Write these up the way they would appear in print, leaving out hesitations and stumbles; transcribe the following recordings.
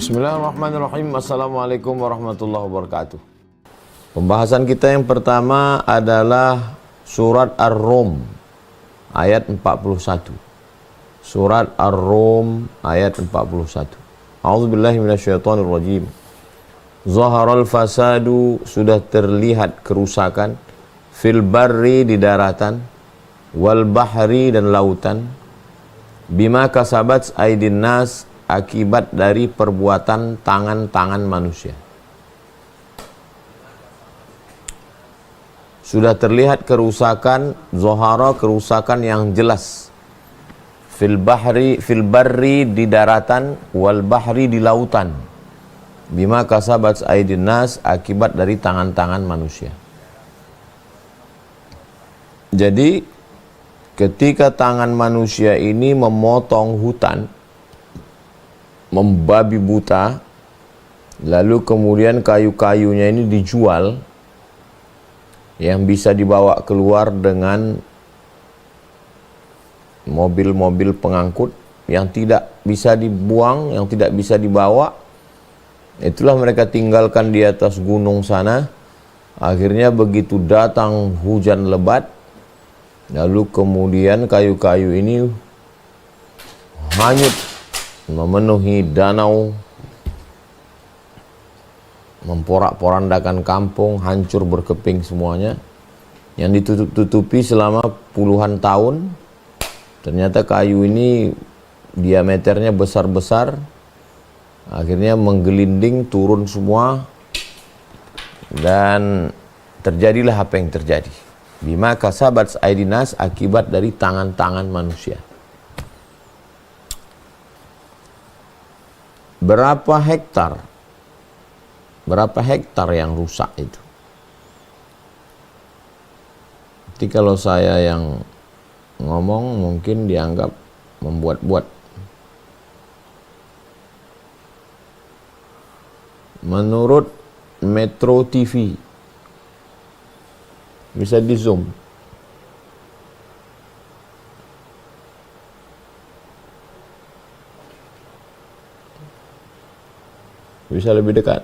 Bismillahirrahmanirrahim. Assalamualaikum warahmatullahi wabarakatuh. Pembahasan kita yang pertama adalah surat Ar-Rum ayat 41. Surat Ar-Rum ayat 41. A'udzubillahi minasyaitonirrajim. Zaharal fasadu, sudah terlihat kerusakan, fil barri, di daratan, wal bahri, dan lautan, bima kasabat aydin nas, akibat dari perbuatan tangan-tangan manusia. Sudah terlihat kerusakan, zohara, kerusakan yang jelas, fil barri, di daratan, wal bahri, di lautan, bima kasabat aydin nas, akibat dari tangan-tangan manusia. Jadi ketika tangan manusia ini memotong hutan, membabi buta, lalu kemudian kayu-kayunya ini dijual, yang bisa dibawa keluar dengan mobil-mobil pengangkut, yang tidak bisa dibuang, yang tidak bisa dibawa, itulah mereka tinggalkan di atas gunung sana. Akhirnya begitu datang hujan lebat, lalu kemudian kayu-kayu ini hanyut, memenuhi danau, memporak-porandakan kampung, hancur berkeping semuanya. Yang ditutup-tutupi selama puluhan tahun, ternyata kayu ini diameternya besar-besar, akhirnya menggelinding, turun semua, dan terjadilah apa yang terjadi. Bima kasabat aydinas, akibat dari tangan-tangan manusia. Berapa hektar yang rusak itu? Jadi kalau saya yang ngomong mungkin dianggap membuat-buat. Menurut Metro TV, bisa di zoom, bisa lebih dekat,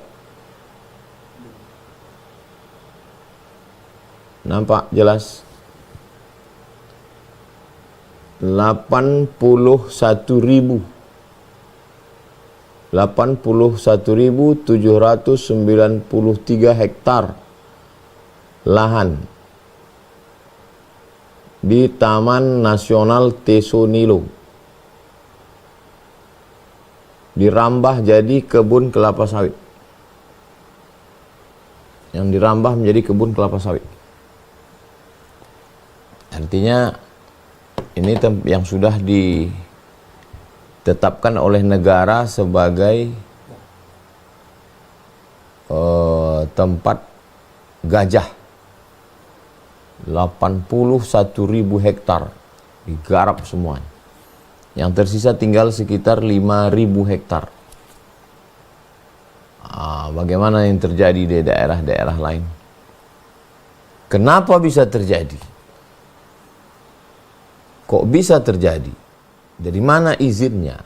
nampak jelas. 81.793 hektar lahan di Taman Nasional Teso Nilo dirambah jadi kebun kelapa sawit. Yang dirambah menjadi kebun kelapa sawit. Artinya ini yang sudah ditetapkan oleh negara sebagai tempat gajah. 81.000 hektar digarap semuanya. Yang tersisa tinggal sekitar 5.000 hektar. Bagaimana yang terjadi di daerah-daerah lain? Kenapa bisa terjadi? Kok bisa terjadi? Dari mana izinnya?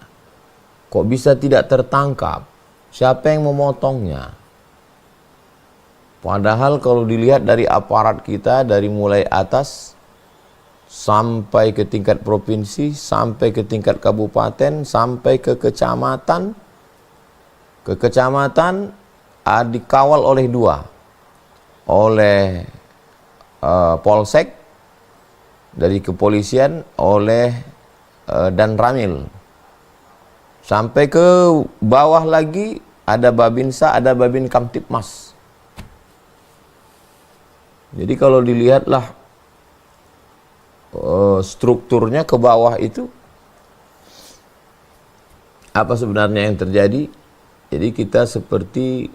Kok bisa tidak tertangkap? Siapa yang memotongnya? Padahal kalau dilihat dari aparat kita, dari mulai atas sampai ke tingkat provinsi, sampai ke tingkat kabupaten, sampai ke kecamatan. Ke kecamatan dikawal oleh dua. Oleh Polsek dari kepolisian, oleh dan Ramil. Sampai ke bawah lagi ada Babinsa, ada Babin Kamtipmas. Jadi kalau dilihatlah strukturnya ke bawah itu, apa sebenarnya yang terjadi? Jadi kita seperti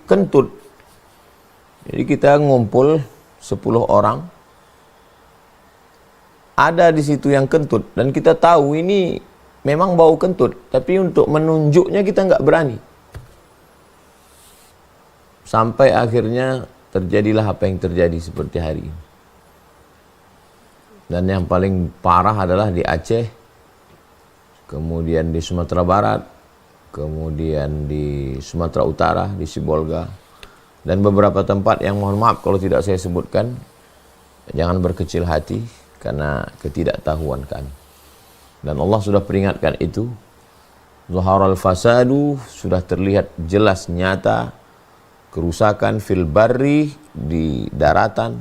kentut. Jadi kita ngumpul 10 orang, ada di situ yang kentut, dan kita tahu ini memang bau kentut, tapi untuk menunjuknya kita nggak berani. Sampai akhirnya terjadilah apa yang terjadi seperti hari ini. Dan yang paling parah adalah di Aceh, kemudian di Sumatera Barat, kemudian di Sumatera Utara, di Sibolga, dan beberapa tempat yang mohon maaf kalau tidak saya sebutkan. Jangan berkecil hati karena ketidaktahuan kami. Dan Allah sudah peringatkan itu. Zaharal fasadu, sudah terlihat jelas nyata kerusakan fil barri, di daratan.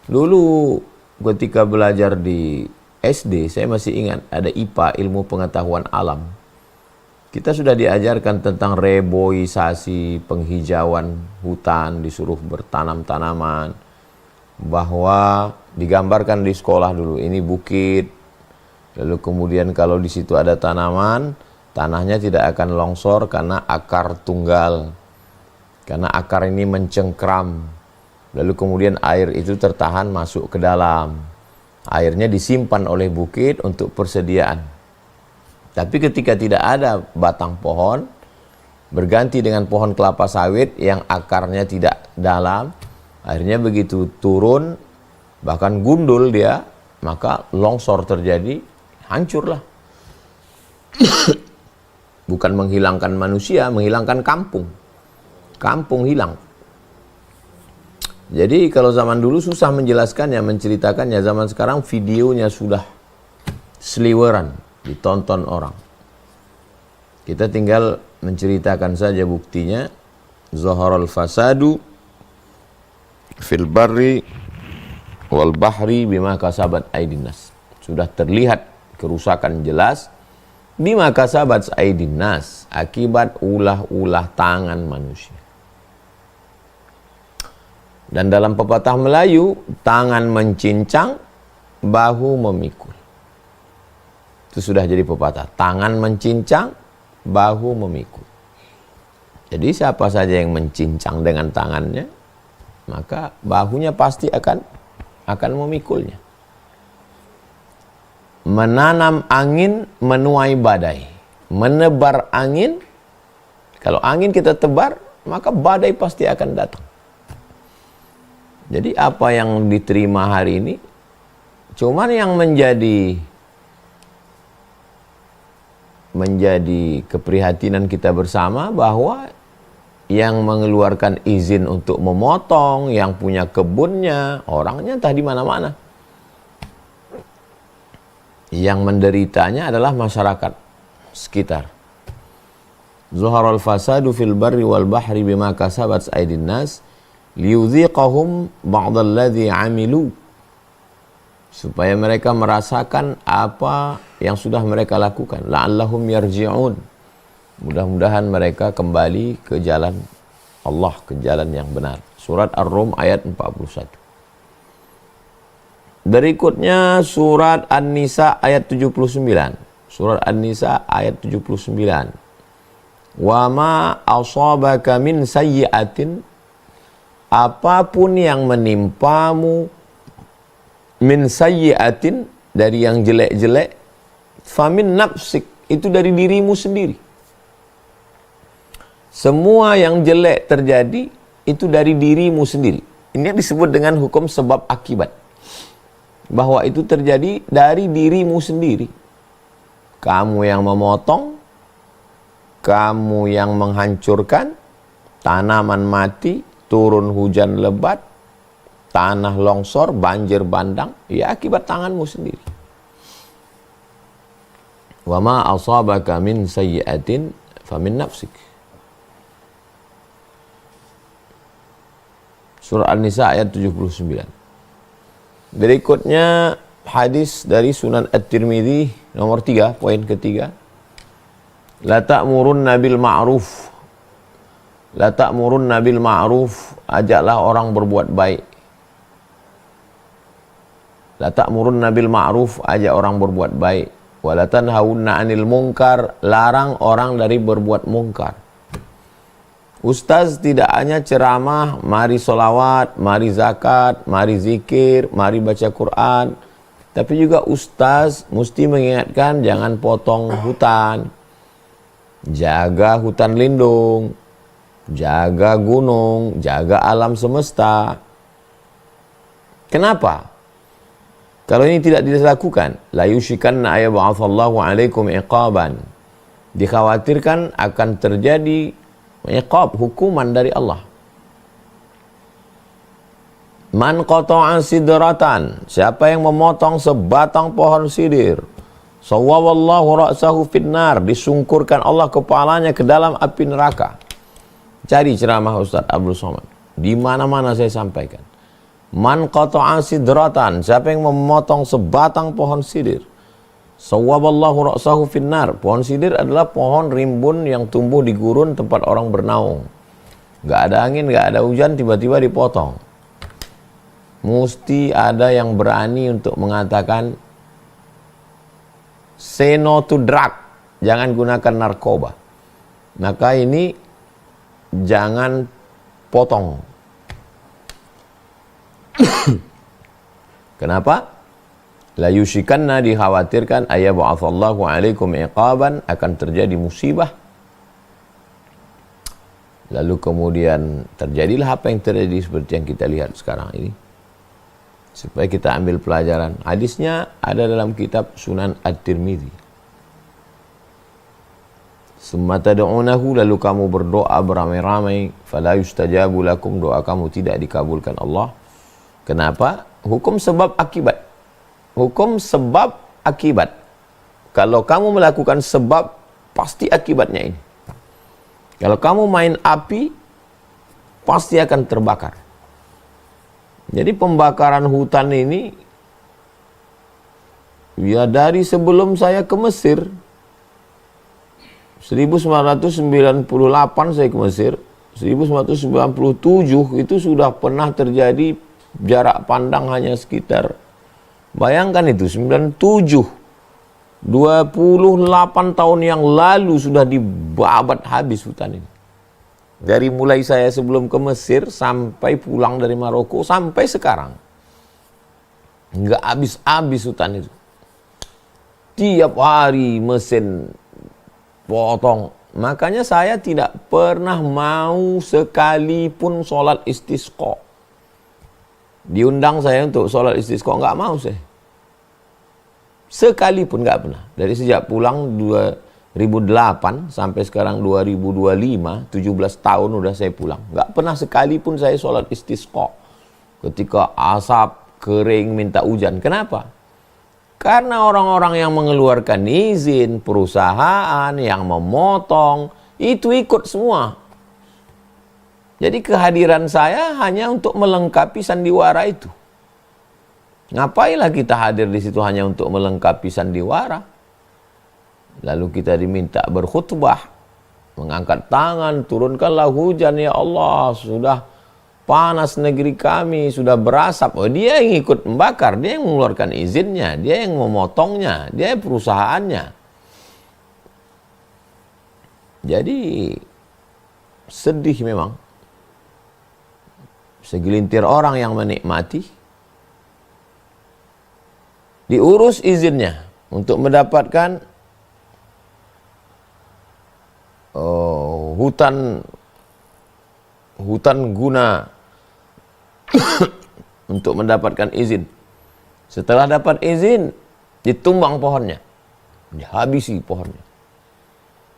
Dulu ketika belajar di SD, saya masih ingat ada IPA, ilmu pengetahuan alam. Kita sudah diajarkan tentang reboisasi, penghijauan hutan, disuruh bertanam tanaman, bahwa digambarkan di sekolah dulu, ini bukit, lalu kemudian kalau di situ ada tanaman, tanahnya tidak akan longsor karena akar tunggal, karena akar ini mencengkram. Lalu kemudian air itu tertahan masuk ke dalam. Airnya disimpan oleh bukit untuk persediaan. Tapi ketika tidak ada batang pohon, berganti dengan pohon kelapa sawit yang akarnya tidak dalam, akhirnya begitu turun, bahkan gundul dia, maka longsor terjadi, hancurlah. Bukan menghilangkan manusia, menghilangkan kampung. Kampung hilang. Jadi kalau zaman dulu susah menjelaskannya, menceritakannya. Zaman sekarang videonya sudah seliweran, ditonton orang. Kita tinggal menceritakan saja buktinya. Zaharal fasadu fil barri wal bahri bima kasabat aydin nas. Sudah terlihat kerusakan jelas bima kasabat aydin nas, akibat ulah-ulah tangan manusia. Dan dalam pepatah Melayu, tangan mencincang, bahu memikul. Itu sudah jadi pepatah. Tangan mencincang, bahu memikul. Jadi siapa saja yang mencincang dengan tangannya, maka bahunya pasti akan memikulnya. Menanam angin, menuai badai. Menebar angin, kalau angin kita tebar, maka badai pasti akan datang. Jadi apa yang diterima hari ini, cuman yang menjadi keprihatinan kita bersama bahwa yang mengeluarkan izin untuk memotong, yang punya kebunnya, orangnya entah di mana-mana. Yang menderitanya adalah masyarakat sekitar. Zuharal fasadu fil barri wal bahri bima kasabat aydin nas liyudhiqahum ba'dalladzi amilu, supaya mereka merasakan apa yang sudah mereka lakukan. La'allahum yarji'un, mudah-mudahan mereka kembali ke jalan Allah, ke jalan yang benar. Surat Ar-Rum ayat 41. Berikutnya surat An-Nisa ayat 79. Surat An-Nisa ayat 79. Wa ma asabaka min sayyi'atin, apapun yang menimpamu, min sayyi'atin, dari yang jelek-jelek, famin nafsik, itu dari dirimu sendiri. Semua yang jelek terjadi itu dari dirimu sendiri. Ini disebut dengan hukum sebab akibat, bahwa itu terjadi dari dirimu sendiri. Kamu yang memotong, kamu yang menghancurkan, tanaman mati, turun hujan lebat, tanah longsor, banjir bandang, ya akibat tanganmu sendiri. Wa ma asabaka min sayyi'atin famin nafsik. Surah An-Nisa ayat 79. Berikutnya hadis dari Sunan At-Tirmidzi nomor 3, poin ketiga. La ta'murunna bil ma'ruf. La ta'murunna bil ma'ruf, ajaklah orang berbuat baik. La ta'murunna bil ma'ruf, ajak orang berbuat baik. Wa la tanhaunna 'anil munkar, larang orang dari berbuat mungkar. Ustaz tidak hanya ceramah, mari solawat, mari zakat, mari zikir, mari baca Quran, tapi juga ustaz mesti mengingatkan jangan potong hutan, jaga hutan lindung, jaga gunung, jaga alam semesta. Kenapa? Kalau ini tidak dilakukan, la yushikanna ayyab'atsallahu 'alaikum iqaban. Dikhawatirkan akan terjadi iqab, hukuman dari Allah. Man qata'a sidratan, siapa yang memotong sebatang pohon sidir, sawwallahu ra'sahu finnar, disungkurkan Allah kepalanya ke dalam api neraka. Cari ceramah Ustaz Abdul Somad, di mana-mana saya sampaikan. Man qata'a sidratan, siapa yang memotong sebatang pohon sidir, sawwaballahu ra'sahu finnar. Pohon sidir adalah pohon rimbun yang tumbuh di gurun tempat orang bernaung. Gak ada angin, gak ada hujan, tiba-tiba dipotong. Mesti ada yang berani untuk mengatakan say no to drug, jangan gunakan narkoba. Maka ini jangan potong. Kenapa? La yushikanna, dikhawatirkan, ayyab'atsallahu 'alaikum iqaban, akan terjadi musibah. Lalu kemudian terjadilah apa yang terjadi seperti yang kita lihat sekarang ini. Supaya kita ambil pelajaran. Hadisnya ada dalam kitab Sunan At-Tirmidzi. Summa tad'unahu, lalu kamu berdoa beramai-ramai, fala yustajabu lakum, doa kamu tidak dikabulkan Allah. Kenapa? Hukum sebab akibat. Hukum sebab akibat. Kalau kamu melakukan sebab, pasti akibatnya ini. Kalau kamu main api, pasti akan terbakar. Jadi pembakaran hutan ini, ya dari sebelum saya ke Mesir, 1998 saya ke Mesir, 1997 itu sudah pernah terjadi jarak pandang hanya sekitar, bayangkan itu, 97, 28 tahun yang lalu sudah dibabat habis hutan ini. Dari mulai saya sebelum ke Mesir sampai pulang dari Maroko sampai sekarang, nggak habis-habis hutan itu. Tiap hari mesin potong. Makanya saya tidak pernah mau sekalipun sholat istisqa. Diundang saya untuk sholat istisqa, nggak mau saya. Sekalipun nggak pernah. Dari sejak pulang 2008 sampai sekarang 2025, 17 tahun udah saya pulang. Nggak pernah sekalipun saya sholat istisqa. Ketika asap, kering, minta hujan. Kenapa? Karena orang-orang yang mengeluarkan izin, perusahaan yang memotong, itu ikut semua. Jadi kehadiran saya hanya untuk melengkapi sandiwara itu. Ngapainlah kita hadir di situ hanya untuk melengkapi sandiwara? Lalu kita diminta berkhutbah, mengangkat tangan, turunkanlah hujan ya Allah, sudah panas negeri kami, sudah berasap. Oh, dia yang ikut membakar, dia yang mengeluarkan izinnya, dia yang memotongnya, dia yang perusahaannya. Jadi sedih memang. Segelintir orang yang menikmati, diurus izinnya untuk mendapatkan hutan guna untuk mendapatkan izin. Setelah dapat izin, ditumbang pohonnya, dihabisi pohonnya,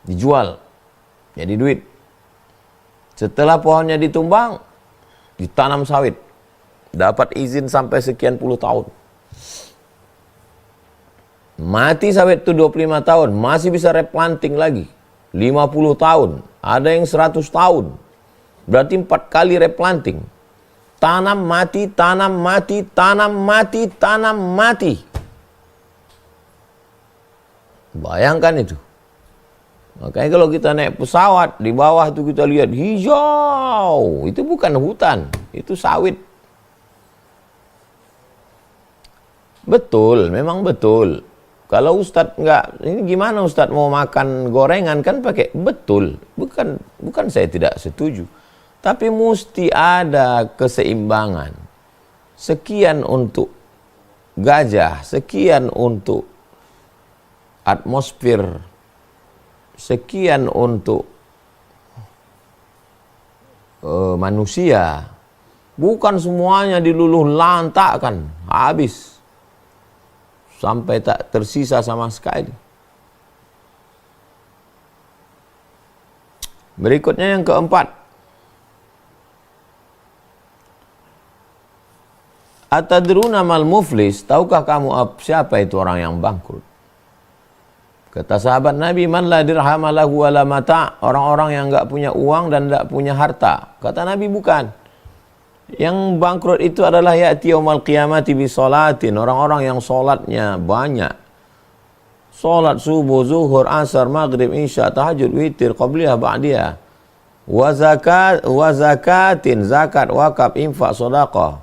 dijual, jadi duit. Setelah pohonnya ditumbang, ditanam sawit, dapat izin sampai sekian puluh tahun. Mati sawit itu 25 tahun, masih bisa replanting lagi. 50 tahun, ada yang 100 tahun. Berarti 4 kali replanting. Tanam mati, tanam mati, tanam mati, tanam mati. Bayangkan itu. Makanya kalau kita naik pesawat, di bawah itu kita lihat hijau. Itu bukan hutan, itu sawit. Betul, memang betul. Kalau Ustadz enggak, ini gimana Ustadz mau makan gorengan kan pakai, betul. Bukan saya tidak setuju. Tapi mesti ada keseimbangan. Sekian untuk gajah, sekian untuk atmosfer, sekian untuk manusia. Bukan semuanya diluluh lantakkan, habis. Sampai tak tersisa sama sekali. Berikutnya yang keempat. Atadruna mal muflis, tahukah kamu siapa itu orang yang bangkrut? Kata sahabat Nabi, man la dirham lahu wala mata', orang-orang yang enggak punya uang dan enggak punya harta. Kata Nabi, bukan. Yang bangkrut itu adalah ya'ti yaumal qiyamati bi salatin, orang-orang yang salatnya banyak. Salat subuh, zuhur, asar, maghrib, isya, tahajud, witir, qabliyah, ba'diyah. Wa zakatin, zakat, wakaf, infak, sedekah.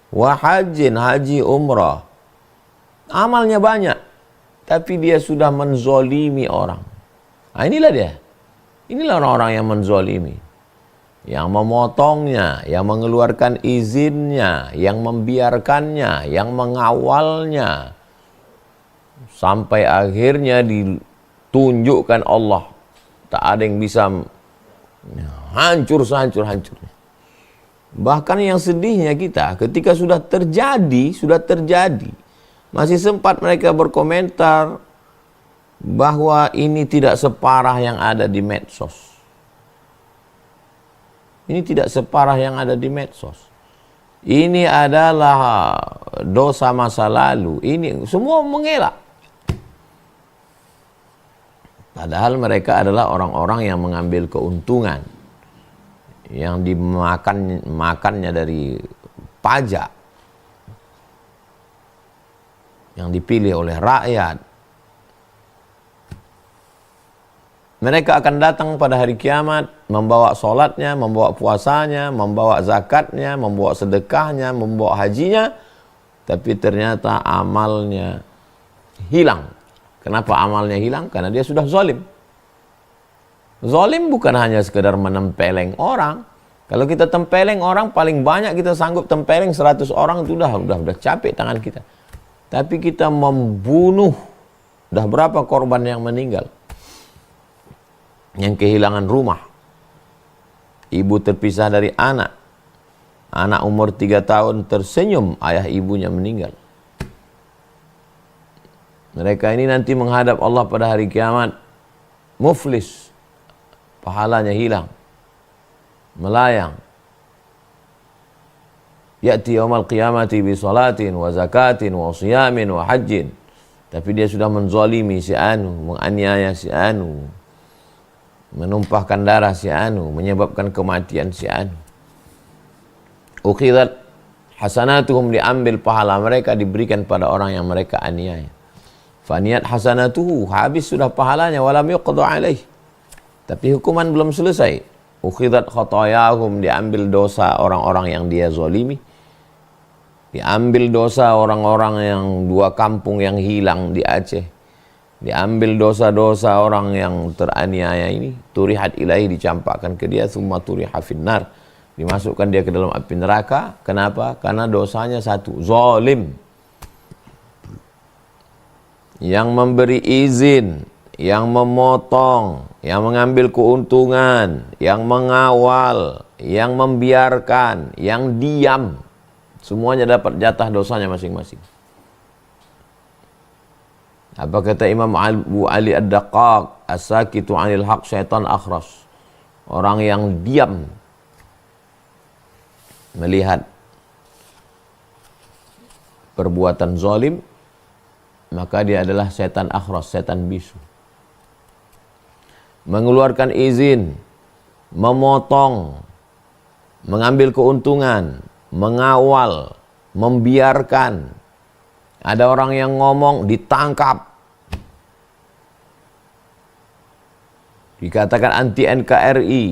Wa hajjin, haji, umrah. Amalnya banyak, tapi dia sudah menzolimi orang. Nah, inilah dia. Inilah orang-orang yang menzolimi. Yang memotongnya, yang mengeluarkan izinnya, yang membiarkannya, yang mengawalnya. Sampai akhirnya ditunjukkan Allah. Tak ada yang bisa hancur sehancur-hancurnya. Bahkan yang sedihnya kita, ketika sudah terjadi, masih sempat mereka berkomentar bahwa ini tidak separah yang ada di medsos. Ini tidak separah yang ada di medsos. Ini adalah dosa masa lalu. Ini semua mengelak. Padahal mereka adalah orang-orang yang mengambil keuntungan, yang makannya dari pajak yang dipilih oleh rakyat. Mereka akan datang pada hari kiamat membawa sholatnya, membawa puasanya, membawa zakatnya, membawa sedekahnya, membawa hajinya, tapi ternyata amalnya hilang. Kenapa amalnya hilang? Karena dia sudah zalim. Zalim bukan hanya sekedar menempeleng orang. Kalau kita tempeleng orang, paling banyak kita sanggup tempeleng 100 orang, itu udah capek tangan kita. Tapi kita membunuh, udah berapa korban yang meninggal? Yang kehilangan rumah. Ibu terpisah dari anak. Anak umur 3 tahun tersenyum, ayah ibunya meninggal. Mereka ini nanti menghadap Allah pada hari kiamat muflis. Pahalanya hilang. Melayang. Ya'ti yaumal qiyamati bi salatin wa zakatin wa siyamin wa hajjin. Tapi dia sudah menzalimi si anu, menganiaya si anu, menumpahkan darah si anu, menyebabkan kematian si anu. Ukhidat hasanatuhum, diambil pahala mereka, diberikan pada orang yang mereka aniaya. Faniyat hasanatuhu, habis sudah pahalanya, walam yuqda alaih. Tapi hukuman belum selesai. Ukhidat khatayahum, diambil dosa orang-orang yang dia zalimi. Diambil dosa orang-orang yang 2 kampung yang hilang di Aceh. Diambil dosa-dosa orang yang teraniaya ini. Turihat ilahi, dicampakkan ke dia. Thumma turiha finnar, dimasukkan dia ke dalam api neraka. Kenapa? Karena dosanya satu, zalim. Yang memberi izin, yang memotong, yang mengambil keuntungan, yang mengawal, yang membiarkan, yang diam, semuanya dapat jatah dosanya masing-masing. Apa kata Imam Abu Ali Ad-Daqqaq, as-sakitu 'anil haq syaitan akhras. Orang yang diam melihat perbuatan zalim, maka dia adalah setan akhras, setan bisu. Mengeluarkan izin, memotong, mengambil keuntungan, mengawal, membiarkan. Ada orang yang ngomong, ditangkap. Dikatakan anti NKRI.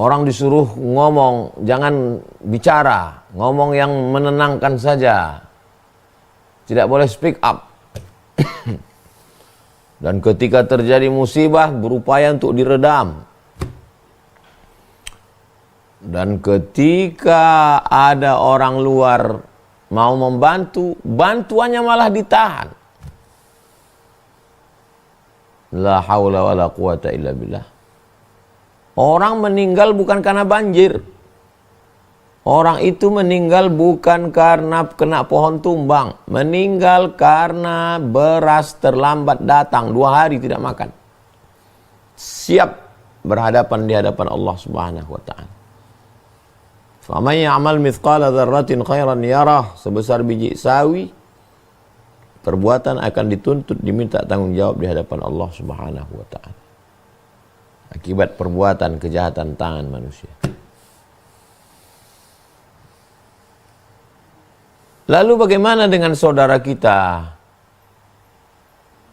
Orang disuruh ngomong, jangan bicara, ngomong yang menenangkan saja. Tidak boleh speak up. Dan ketika terjadi musibah, berupaya untuk diredam. Dan ketika ada orang luar mau membantu, bantuannya malah ditahan. La haula wa la quwata illa billah. Orang meninggal bukan karena banjir. Orang itu meninggal bukan karena kena pohon tumbang. Meninggal karena beras terlambat datang. 2 hari tidak makan. Siap berhadapan di hadapan Allah Subhanahu wa ta'ala. Faman ya'mal mithqala dzarratin khairan yarah. Sebesar biji sawi, perbuatan akan dituntut, diminta tanggung jawab di hadapan Allah Subhanahu wa ta'ala. Akibat perbuatan kejahatan tangan manusia. Lalu bagaimana dengan saudara kita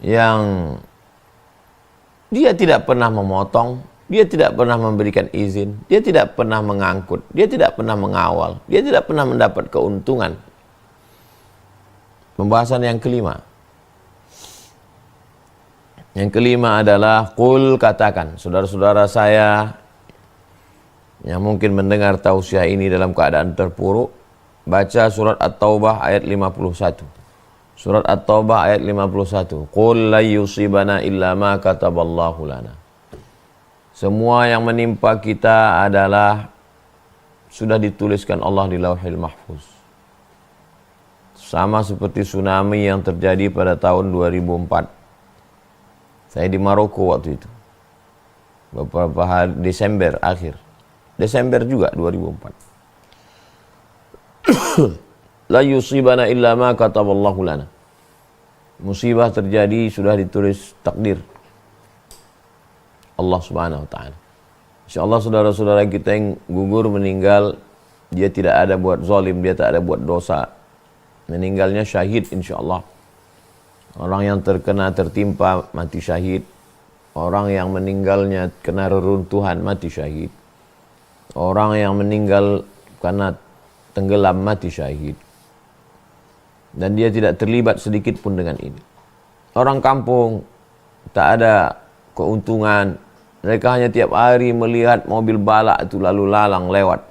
yang dia tidak pernah memotong, dia tidak pernah memberikan izin, dia tidak pernah mengangkut, dia tidak pernah mengawal, dia tidak pernah mendapat keuntungan. Pembahasan yang kelima. Yang kelima adalah qul, katakan, saudara-saudara saya yang mungkin mendengar tausiah ini dalam keadaan terpuruk, baca surat At-Taubah ayat 51. Surat At-Taubah ayat 51. Qul la yusibana illa ma kataballahu lana. Semua yang menimpa kita adalah sudah dituliskan Allah di Lauhil Mahfuz. Sama seperti tsunami yang terjadi pada tahun 2004. Saya di Maroko waktu itu. Beberapa hari Desember akhir. Desember juga 2004. La yusibana illa ma kataballahu lana. Musibah terjadi sudah ditulis takdir Allah Subhanahu wa ta'ala. Insyaallah saudara-saudara kita yang gugur meninggal, dia tidak ada buat zalim, dia tak ada buat dosa. Meninggalnya syahid insyaallah. Orang yang tertimpa mati syahid. Orang yang meninggalnya kena reruntuhan mati syahid. Orang yang meninggal karena tenggelam mati syahid. Dan dia tidak terlibat sedikit pun dengan ini. Orang kampung tak ada keuntungan. Mereka hanya tiap hari melihat mobil balak itu lalu lalang lewat.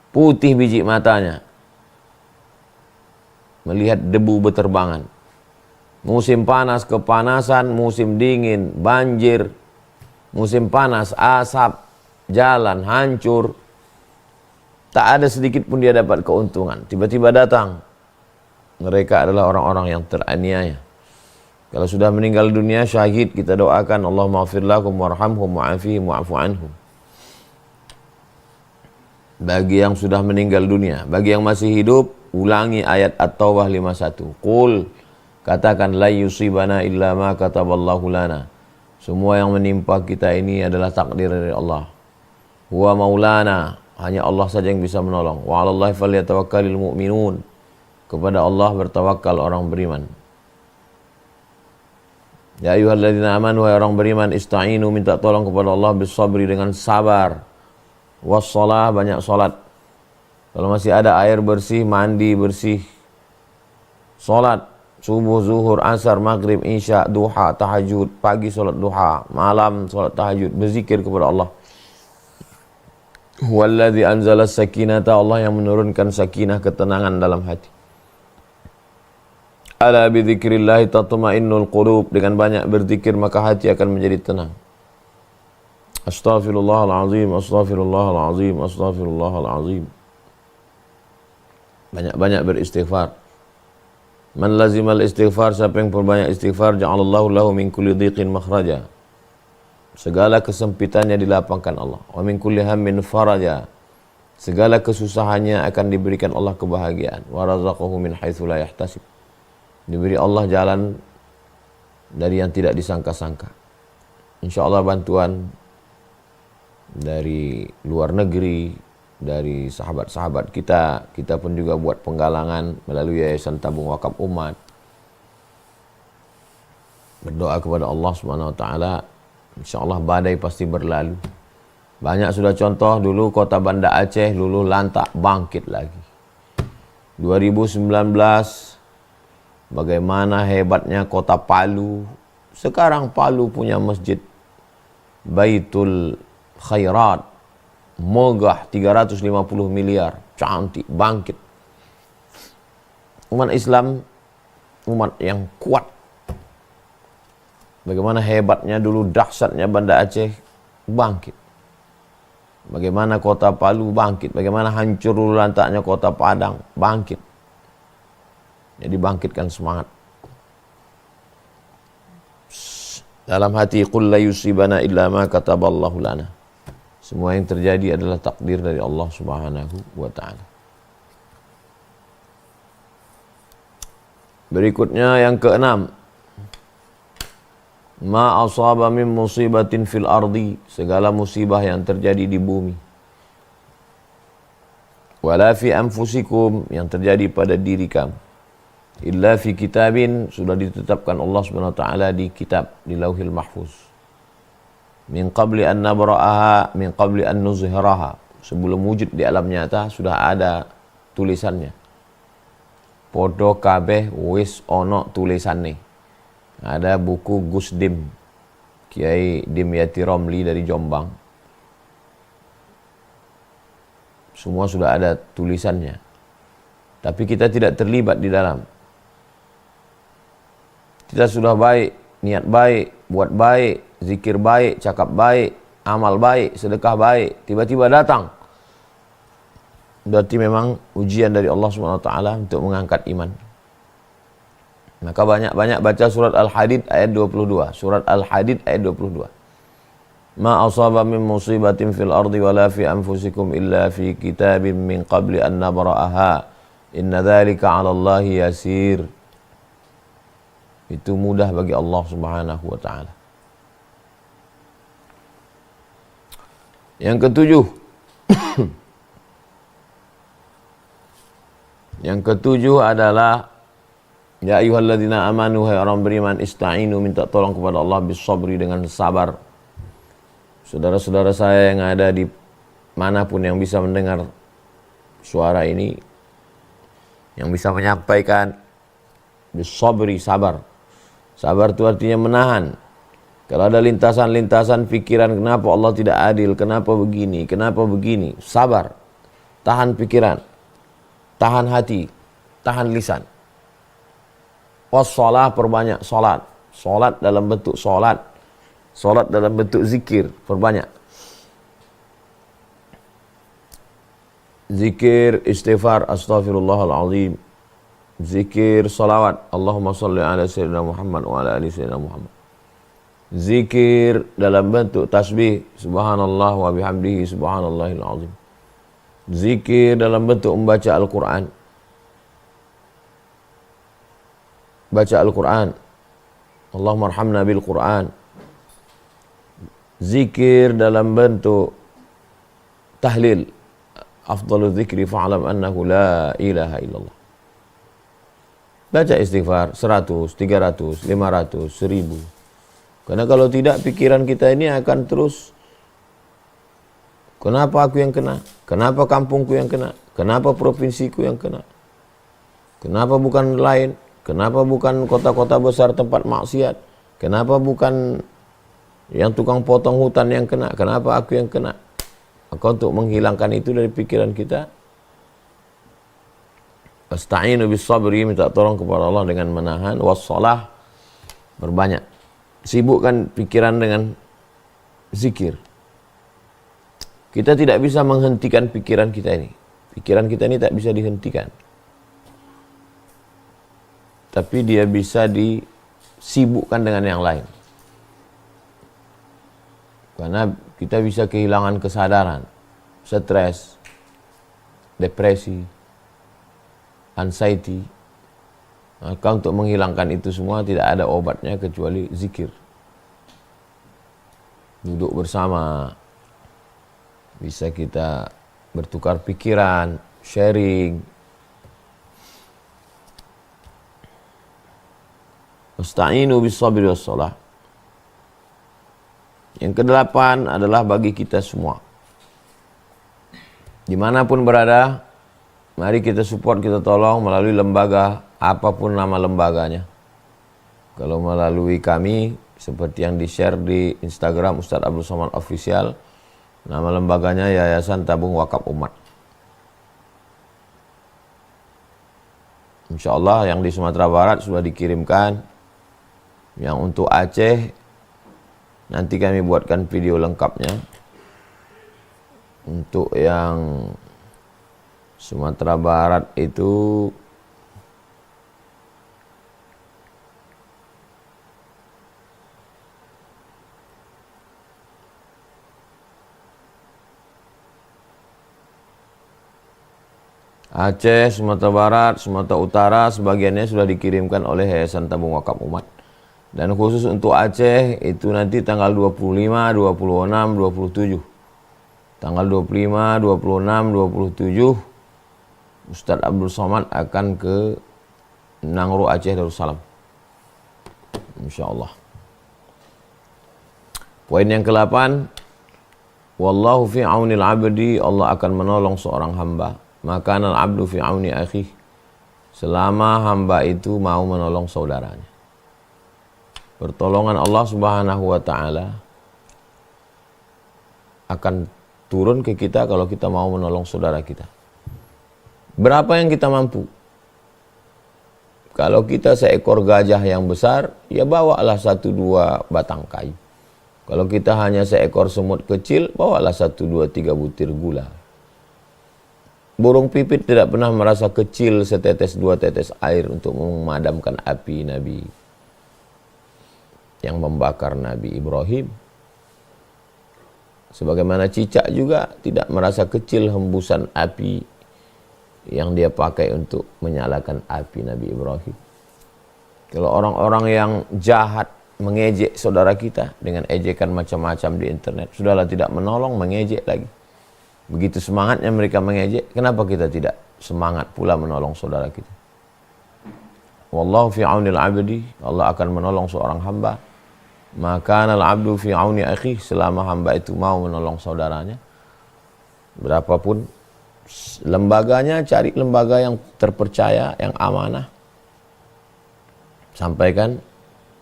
Putih biji matanya. Melihat debu beterbangan. Musim panas kepanasan, musim dingin banjir. Musim panas asap, jalan hancur. Tak ada sedikit pun dia dapat keuntungan. Tiba-tiba datang. Mereka adalah orang-orang yang teraniaya. Kalau sudah meninggal dunia, syahid, kita doakan Allahumma ighfir lahum warhamhum wa'afihim wa'fu anhum. Bagi yang sudah meninggal dunia, bagi yang masih hidup, ulangi ayat At-Taubah 51. Qul, katakan la yusibana illa ma kataballahu lana. Semua yang menimpa kita ini adalah takdir dari Allah. Huwa maulana, hanya Allah saja yang bisa menolong. Wa 'alallahi falyatawakkalul mu'minun. Kepada Allah bertawakal orang beriman. Ya ayyuhalladzina amanu, wahai orang beriman, ista'inu, minta tolong kepada Allah bisabri, dengan sabar. Wassalah, banyak salat. Kalau masih ada air bersih, mandi bersih. Salat subuh, zuhur, asar, maghrib, isya, duha, tahajud, pagi salat duha, malam salat tahajud, berzikir kepada Allah. Huwallazi anzala sakinata, Allah yang menurunkan sakinah, ketenangan dalam hati. Ala bidzikrillahi tatma'innul qulub, dengan banyak berzikir maka hati akan menjadi tenang. Astaghfirullahalazim, astaghfirullahalazim, astaghfirullahalazim. Banyak-banyak beristighfar. Man lazimal istighfar, siapa yang perbanyak istighfar, ja'alallahu lahu min kulli dhiqin makhraja. Segala kesempitannya dilapangkan Allah. Wa min kulli hammin faraja. Segala kesusahannya akan diberikan Allah kebahagiaan. Wa razaqahu min haitsu la yahtasib. Diberi Allah jalan dari yang tidak disangka-sangka. Insyaallah bantuan dari luar negeri, dari sahabat-sahabat kita pun juga buat penggalangan melalui Yayasan Tabung Wakaf Umat. Berdoa kepada Allah Subhanahu wa taala. InsyaAllah badai pasti berlalu. Banyak sudah contoh, dulu kota Banda Aceh luluh lantak, bangkit lagi. 2019, bagaimana hebatnya kota Palu. Sekarang Palu punya masjid Baitul Khairat. Megah, 350 miliar. Cantik, bangkit. Umat Islam, umat yang kuat. Bagaimana hebatnya dulu, dahsyatnya Banda Aceh, bangkit. Bagaimana kota Palu bangkit, bagaimana hancur lantaknya kota Padang bangkit. Jadi bangkitkan semangat. Dalam hati, qul la yusibana illa ma kataballahu lana. Semua yang terjadi adalah takdir dari Allah Subhanahu wa taala. Berikutnya yang keenam, ma asaba min musibatin fil ardi, segala musibah yang terjadi di bumi. Wala fi anfusikum, yang terjadi pada diri kamu. Illa fi kitabin, sudah ditetapkan Allah Subhanahu wa taala di kitab, di Lauhil Mahfuz. Min qabli an nabra'aha, min qabli an nuzhiraha, sebelum wujud di alam nyata sudah ada tulisannya. Podo kabeh wis ono tulisannya. Ada buku Gus Dim, Kiai Dimyati Romli dari Jombang. Semua sudah ada tulisannya. Tapi kita tidak terlibat di dalam. Kita sudah baik, niat baik, buat baik, zikir baik, cakap baik, amal baik, sedekah baik. Tiba-tiba datang. Berarti memang ujian dari Allah SWT untuk mengangkat iman. Maka banyak-banyak baca surat Al-Hadid ayat 22. Surat Al-Hadid ayat 22. Ma asaba min musibatin fil ardi wala fi anfusikum illa fi kitabim min qabli an nabra'aha. Inna dzalika 'ala Allahi yasir. Itu mudah bagi Allah Subhanahu wa taala. Yang ketujuh. Yang ketujuh adalah ya ayyuhalladzina amanu, hai orang beriman, ista'inu, minta tolong kepada Allah bisabri, dengan sabar. Saudara-saudara saya yang ada di manapun yang bisa mendengar suara ini, yang bisa menyampaikan bisabri, sabar. Sabar itu artinya menahan. Kalau ada lintasan-lintasan pikiran, kenapa Allah tidak adil, kenapa begini, sabar. Tahan pikiran, tahan hati, tahan lisan. Wassalah, perbanyak salat. Salat dalam bentuk salat. Salat dalam bentuk zikir, perbanyak. Zikir, istighfar, astaghfirullahaladzim. Zikir, salawat. Allahumma salli ala sayyidina Muhammad wa ala ali sayyidina Muhammad. Zikir dalam bentuk tasbih. Subhanallah wa bihamdihi subhanallahil azim. Zikir dalam bentuk membaca Al-Quran. Baca Al-Quran. Allahumma arhamna bil Quran. Zikir dalam bentuk tahlil. Afdalu dzikri fa'lam annahu la ilaha illallah. Baca istighfar 100, 300, 500, 1000. Karena kalau tidak, pikiran kita ini akan terus, kenapa aku yang kena? Kenapa kampungku yang kena? Kenapa provinsiku yang kena? Kenapa bukan lain? Kenapa bukan kota-kota besar tempat maksiat? Kenapa bukan yang tukang potong hutan yang kena? Kenapa aku yang kena? Maka untuk menghilangkan itu dari pikiran kita, asta'inu bis sabri, minta tolong kepada Allah dengan menahan, wassalah, berbanyak. Sibukkan pikiran dengan zikir. Kita tidak bisa menghentikan pikiran kita ini. Pikiran kita ini tak bisa dihentikan. Tapi dia bisa disibukkan dengan yang lain. Karena kita bisa kehilangan kesadaran, stres, depresi, anxiety. Maka untuk menghilangkan itu semua tidak ada obatnya kecuali zikir. Duduk bersama, bisa kita bertukar pikiran, sharing. Wasta'inu bis-sabri was-shalah. Yang kedelapan adalah bagi kita semua. Dimanapun berada, mari kita support, kita tolong melalui lembaga, apapun nama lembaganya. Kalau melalui kami, seperti yang di-share di Instagram Ustadz Abdul Somad Official, nama lembaganya Yayasan Tabung Wakaf Umat. InsyaAllah yang di Sumatera Barat sudah dikirimkan. Yang untuk Aceh, nanti kami buatkan video lengkapnya. Untuk yang Sumatera Barat itu Aceh, Sumatera Barat, Sumatera Utara sebagiannya sudah dikirimkan oleh Yayasan Tabung Wakaf Umat. Dan khusus untuk Aceh itu nanti tanggal 25, 26, 27. Tanggal 25, 26, 27 Ustadz Abdul Somad akan ke Nangro Aceh Darussalam. InsyaAllah. Poin yang ke-8, wallahu fi aunil abdi, Allah akan menolong seorang hamba. Maka al abdu fi auni akhi, selama hamba itu mau menolong saudaranya. Pertolongan Allah Subhanahu wa taala akan turun ke kita kalau kita mau menolong saudara kita. Berapa yang kita mampu? Kalau kita seekor gajah yang besar, ya bawalah 1-2 batang kayu. Kalau kita hanya seekor semut kecil, bawalah 1-2-3 butir gula. Burung pipit tidak pernah merasa kecil setetes 2 tetes air untuk memadamkan api Nabi yang membakar Nabi Ibrahim. Sebagaimana cicak juga tidak merasa kecil hembusan api yang dia pakai untuk menyalakan api Nabi Ibrahim. Kalau orang-orang yang jahat mengejek saudara kita dengan ejekan macam-macam di internet, sudahlah tidak menolong, mengejek lagi. Begitu semangatnya mereka mengejek, kenapa kita tidak semangat pula menolong saudara kita? Wallahu fi aunil abdi, Allah akan menolong seorang hamba. Maka al abdu fi auni akhi, selama hamba itu mau menolong saudaranya. Berapapun lembaganya, cari lembaga yang terpercaya, yang amanah. Sampaikan.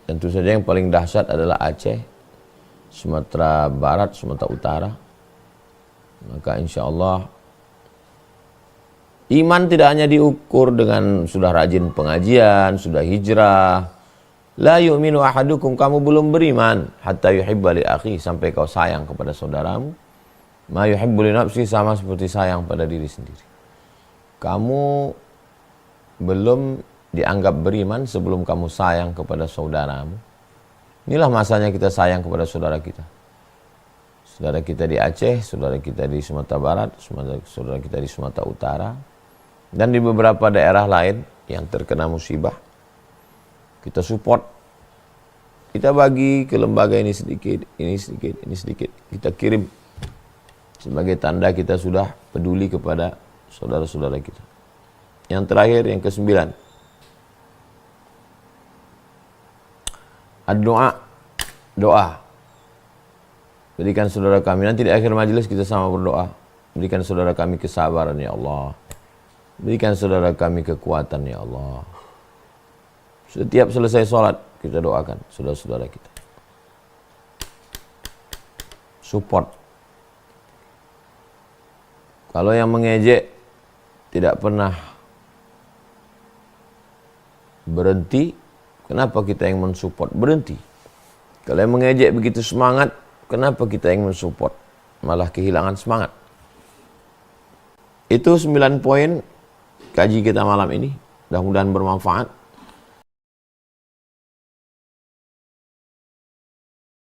Tentu saja yang paling dahsyat adalah Aceh, Sumatera Barat, Sumatera Utara. Maka insya Allah iman tidak hanya diukur dengan sudah rajin pengajian, sudah hijrah. La yu'minu ahadukum, kamu belum beriman hatta yuhibba li akhi, sampai kau sayang kepada saudaramu. Ma yuhibbu li nafsi, sama seperti sayang pada diri sendiri. Kamu belum dianggap beriman sebelum kamu sayang kepada saudaramu. Inilah masanya kita sayang kepada saudara kita. Saudara kita di Aceh, saudara kita di Sumatera Barat, saudara kita di Sumatera Utara, dan di beberapa daerah lain yang terkena musibah. Kita support, kita bagi ke lembaga ini sedikit, ini sedikit, ini sedikit. Kita kirim sebagai tanda kita sudah peduli kepada saudara-saudara kita. Yang terakhir, yang ke-9. Ad-doa, doa. Berikan saudara kami, nanti di akhir majelis kita sama berdoa. Berikan saudara kami kesabaran ya Allah. Berikan saudara kami kekuatan ya Allah. Setiap selesai sholat kita doakan saudara-saudara kita. Support. Kalau yang mengejek tidak pernah berhenti, kenapa kita yang mensupport berhenti? Kalau yang mengejek begitu semangat, kenapa kita yang mensupport malah kehilangan semangat? Itu 9 poin kaji kita malam ini. Mudah-mudahan bermanfaat.